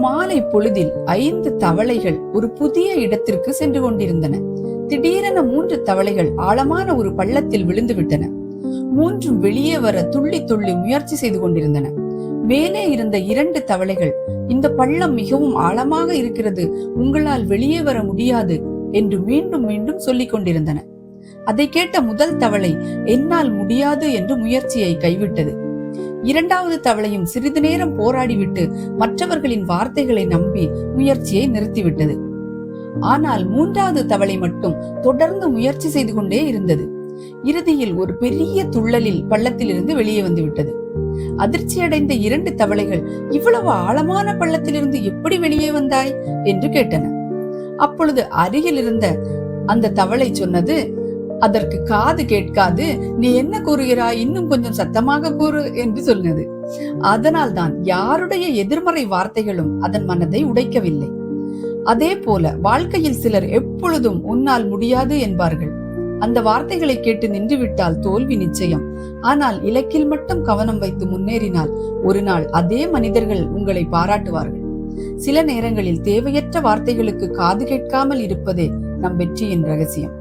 மாலை பொழுதில் 5 தவளைகள் ஒரு புதிய இடத்திற்கு சென்று கொண்டிருந்தன. திடீரென 3 தவளைகள் ஆழமான ஒரு பள்ளத்தில் விழுந்து விட்டன. 3 வெளியே வர துள்ளி துள்ளி முயற்சி செய்து கொண்டிருந்தன. மேலே இருந்த 2 தவளைகள், இந்த பள்ளம் மிகவும் ஆழமாக இருக்கிறது, உங்களால் வெளியே வர முடியாது என்று மீண்டும் மீண்டும் சொல்லிக் கொண்டிருந்தன. அதை கேட்ட முதல் தவளை என்னால் முடியாது என்று முயற்சியை கைவிட்டது. 2வது தவளையும் சிறிது நேரம் போராடிவிட்டு மற்றவர்களின் வார்த்தைகளை நம்பி முயற்சியை நிறுத்திவிட்டது. ஆனால் 3வது தவளை மட்டும் தொடர்ந்து முயற்சி செய்து கொண்டே இருந்தது. இறுதியில் ஒரு பெரிய துள்ளலில் பள்ளத்திலிருந்து வெளியே வந்து விட்டது. அதிர்ச்சியடைந்த 2 தவளைகள், இவ்வளவு ஆழமான பள்ளத்திலிருந்து எப்படி வெளியே வந்தாய் என்று கேட்டன. அப்பொழுது அருகில் இருந்த அந்த தவளை சொன்னது, அதற்கு காது கேட்காது, நீ என்ன கூறுகிறாய், இன்னும் கொஞ்சம் சத்தமாக கூறு என்று சொன்னது. அதனால் தான் யாருடைய எதிர்மறை வார்த்தைகளும் அதன் மனதை உடைக்கவில்லை. அதே போல வாழ்க்கையில் சிலர் எப்பொழுதும் உன்னால் முடியாது என்பார்கள். அந்த வார்த்தைகளை கேட்டு நின்றுவிட்டால் தோல்வி நிச்சயம். ஆனால் இலக்கில் மட்டும் கவனம் வைத்து முன்னேறினால் ஒரு நாள் அதே மனிதர்கள் உங்களை பாராட்டுவார்கள். சில நேரங்களில் தேவையற்ற வார்த்தைகளுக்கு காது கேட்காமல் இருப்பதே நம் வெற்றியின் ரகசியம்.